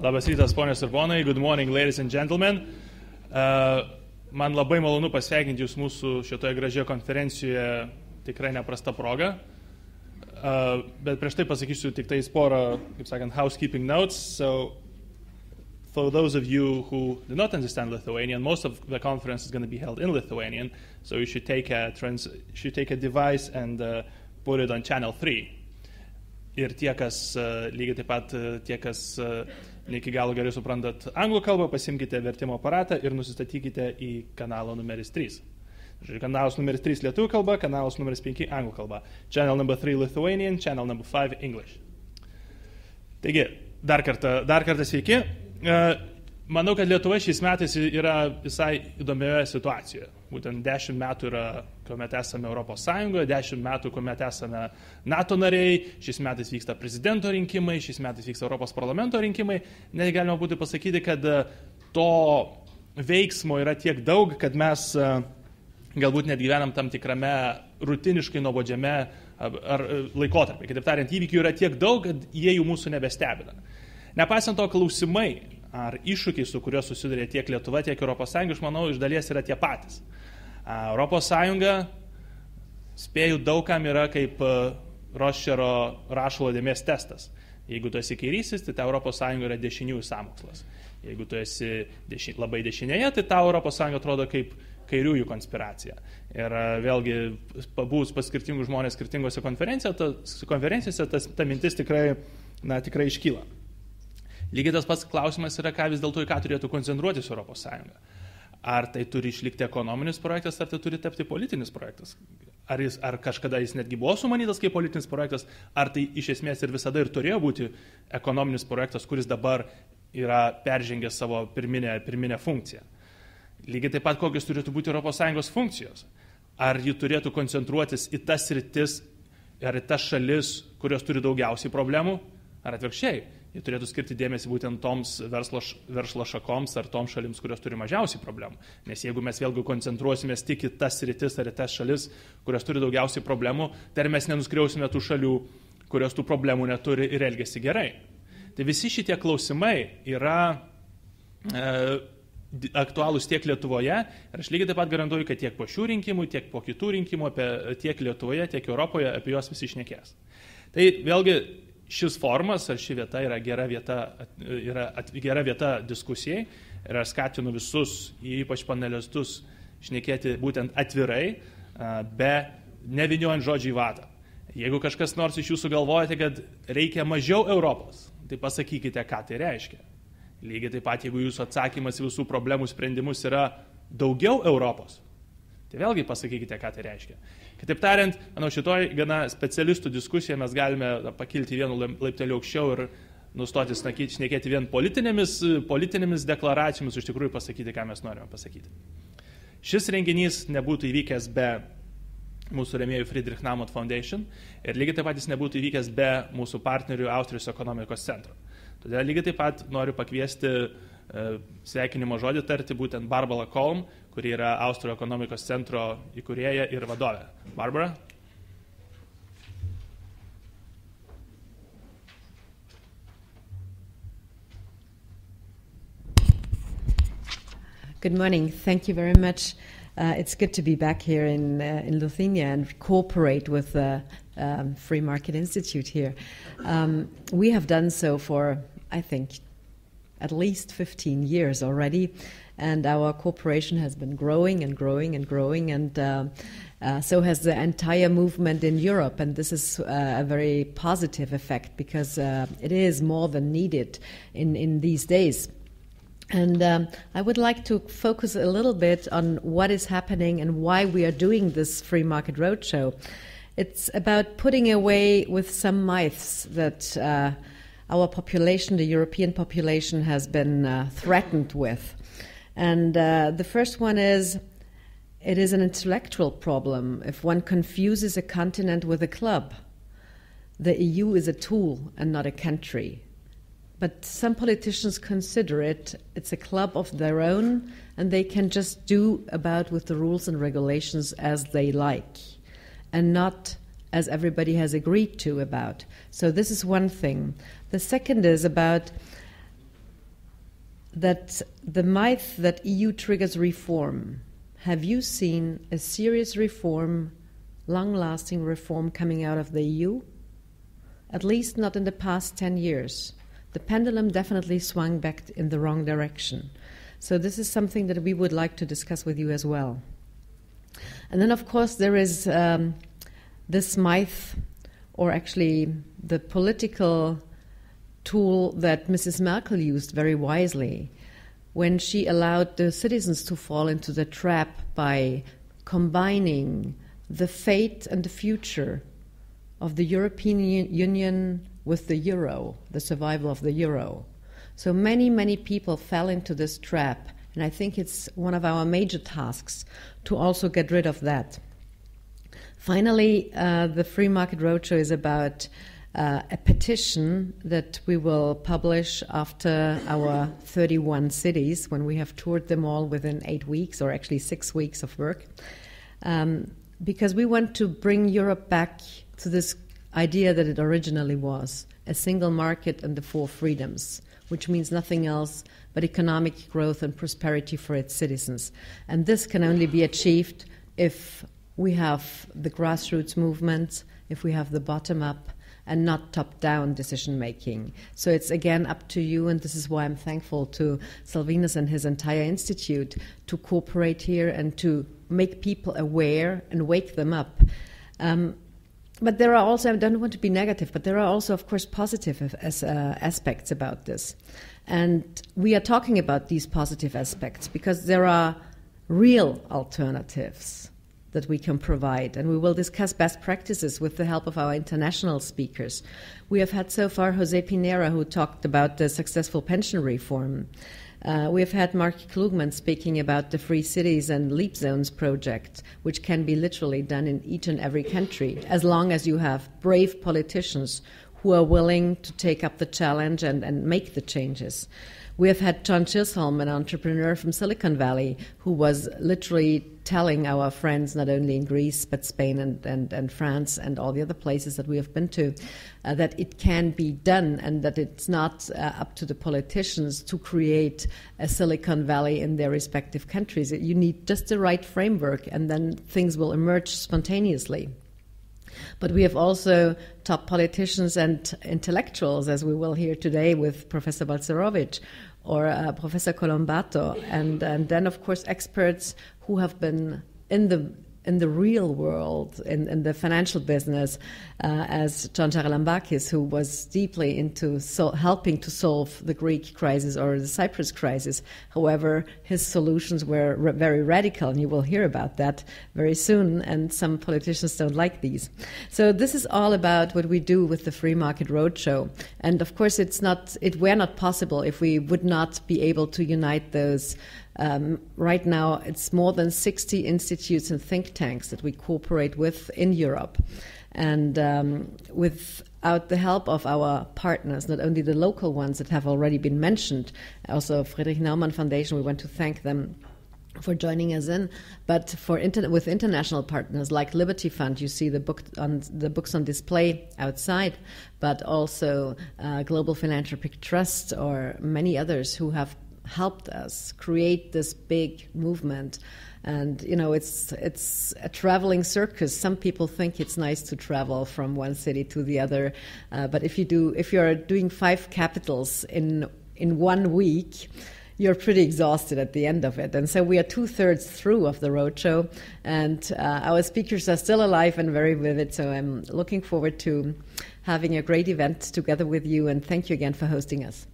Labas rytas, ponios ir ponai. Good morning, ladies and gentlemen. Man labai malonu pasveikinti jūs mūsų šitoje gražioje konferencijoje, tikrai neprasta proga. Bet prieš tai pasakysiu tik tais porą, kaip sakant, housekeeping notes. So, for those of you who do not understand Lithuanian, most of the conference is going to be held in Lithuanian, so you should take a device and put it on channel 3. Ir tie, kas lygiai taip pat, tie, kas ne iki galo gerai suprantat anglų kalbą, pasimkite vertimo aparatą ir nusistatykite į kanalą numeris 3. Kanalas numeris 3 lietuvių kalba, kanalas numeris 5 anglų kalba. Channel number 3 Lithuanian, channel number 5 English. Taigi, dar kartą sveiki. Manau, kad Lietuva šiais metais yra visai įdomioje situacijoje. Būtent 10 metų yra, kuomet esame Europos Sąjungoje, 10 metų, kuomet esame NATO nariai, šiais metais vyksta prezidento rinkimai, šiais metais vyksta Europos parlamento rinkimai. Net galima būtų pasakyti, kad to veiksmo yra tiek daug, kad mes galbūt net gyvenam tam tikrame rutiniškai nuobodžiame laikotarpį. Kitaip tariant, įvykių yra tiek daug, kad jie jau mūsų nebestebina. Nepaisant to, klausimai ar iššūkiai, su kuriuo susiduria tiek Lietuva, tiek Europos Sąjunga, aš manau, iš dalies yra tie patys. Europos Sąjunga, spėjau, daugam yra kaip Roščero rašalo dėmės testas. Jeigu tu esi kairysis, tai ta Europos Sąjunga yra dešiniųjų sąmokslas. Jeigu tu esi labai dešinėje, tai ta Europos Sąjunga atrodo kaip kairiųjų konspiracija. Ir vėlgi, pabūs pas skirtingus žmonės skirtingose konferencijose, ta mintis tikrai iškyla. Lygiai tas pats klausimas yra, ką vis dėlto į ką turėtų koncentruotis Europos Sąjunga. Ar tai turi išlikti ekonominis projektas, ar tai turi tapti politinis projektas? Ar kažkada jis netgi buvo sumanytas kaip politinis projektas, ar tai iš esmės ir visada ir turėjo būti ekonominis projektas, kuris dabar yra peržengęs savo pirminę funkciją. Lygiai taip pat, kokios turėtų būti Europos Sąjungos funkcijos. Ar ji turėtų koncentruotis į tas sritis, ar į tas šalis, kurios turi daugiausiai problemų, ar atvirkščiai. Jie turėtų skirti dėmesį būtent toms verslo šakoms ar toms šalims, kurios turi mažiausiai problemų. Nes jeigu mes vėlgi koncentruosimės tik į tas sritis ar į tas šalis, kurios turi daugiausiai problemų, tai mes nenuskriausime tų šalių, kurios tų problemų neturi ir elgesi gerai. Tai visi šitie klausimai yra aktualūs tiek Lietuvoje ir aš lygiai taip pat garantuoju, kad tiek po šių rinkimų, tiek po kitų rinkimų, tiek Lietuvoje, tiek Europoje apie juos visi šnekės. Tai vėlgi šis formas ar ši vieta yra gera vieta diskusijai ir aš skatinu visus, ypač panelistus, šnekėti būtent atvirai, be nevyniojant žodžių į vatą. Jeigu kažkas nors iš jūsų galvojate, kad reikia mažiau Europos, tai pasakykite, ką tai reiškia. Lygiai taip pat, jeigu jūsų atsakymas į visų problemų sprendimus yra daugiau Europos, tai vėlgi pasakykite, ką tai reiškia. Kitaip tariant, manau, šitoj gana specialistų diskusijoje mes galime pakilti vienu laipteliu aukščiau ir nustoti šnekėti vien politinėmis deklaracijomis, iš tikrųjų pasakyti, ką mes norime pasakyti. Šis renginys nebūtų įvykęs be mūsų rėmėjų Friedrich Naumann Foundation ir lygiai taip pat jis nebūtų įvykęs be mūsų partnerių Austrijos ekonomikos centro. Todėl lygiai taip pat noriu pakviesti sveikinimo žodį tarti būtent Barbara Kolm, kuri yra Austrijos ekonomikos centro įkūrėja ir vadovė. Barbara? Good morning. Thank you very much. It's good to be back here in Lithuania and cooperate with the Free Market Institute here. We have done so for, I think, at least 15 years already, and our cooperation has been growing and growing and growing, and so has the entire movement in Europe, and this is a very positive effect because it is more than needed in these days. And I would like to focus a little bit on what is happening and why we are doing this Free Market Roadshow. It's about putting away with some myths that our population, the European population, has been threatened with. And the first one is, it is an intellectual problem if one confuses a continent with a club. The EU is a tool and not a country. But some politicians consider it's a club of their own, and they can just do about with the rules and regulations as they like, and not as everybody has agreed to about. So this is one thing. The second is about that the myth that EU triggers reform. Have you seen a serious reform, long-lasting reform coming out of the EU? At least not in the past 10 years. The pendulum definitely swung back in the wrong direction. So this is something that we would like to discuss with you as well. And then, of course, there is this myth, or actually the political tool that Mrs. Merkel used very wisely when she allowed the citizens to fall into the trap by combining the fate and the future of the European Union with the euro, the survival of the euro. So many people fell into this trap, and I think it's one of our major tasks to also get rid of that. Finally, the Free Market Roadshow is about a petition that we will publish after our 31 cities, when we have toured them all within 8 weeks, or actually 6 weeks of work, because we want to bring Europe back to this idea that it originally was, a single market and the 4 freedoms, which means nothing else but economic growth and prosperity for its citizens. And this can only be achieved if we have the grassroots movement, if we have the bottom-up and not top-down decision-making. So it's again up to you, and this is why I'm thankful to Salvinus and his entire institute to cooperate here and to make people aware and wake them up. But there are also, I don't want to be negative, but there are also, of course, positive aspects about this. And we are talking about these positive aspects because there are real alternatives that we can provide. And we will discuss best practices with the help of our international speakers. We have had so far Jose Pinera, who talked about the successful pension reform. We have had Mark Klugman speaking about the Free Cities and Leap Zones project, which can be literally done in each and every country, as long as you have brave politicians who are willing to take up the challenge and make the changes. We have had John Chisholm, an entrepreneur from Silicon Valley, who was literally telling our friends, not only in Greece, but Spain and France and all the other places that we have been to, that it can be done and that it's not up to the politicians to create a Silicon Valley in their respective countries. You need just the right framework, and then things will emerge spontaneously. But we have also top politicians and intellectuals, as we will hear today with Professor Balcerovic or Professor Colombato, and then, of course, experts who have been in the real world, in the financial business, as John Charalambakis, who was deeply into helping to solve the Greek crisis or the Cyprus crisis. However, his solutions were very radical, and you will hear about that very soon, and some politicians don't like these. So this is all about what we do with the Free Market Roadshow. And of course, it were not possible if we would not be able to unite those. Right now, it's more than 60 institutes and think tanks that we cooperate with in Europe. And without the help of our partners, not only the local ones that have already been mentioned, also Friedrich Naumann Foundation, we want to thank them for joining us in, but with international partners like Liberty Fund, you see the books on display outside, but also Global Philanthropic Trust or many others who have helped us create this big movement. And it's a traveling circus. Some people think it's nice to travel from one city to the other, but if you're doing 5 capitals in 1 week, you're pretty exhausted at the end of it. And so we are 2/3 through of the roadshow, and our speakers are still alive and very vivid. So I'm looking forward to having a great event together with you, and thank you again for hosting us.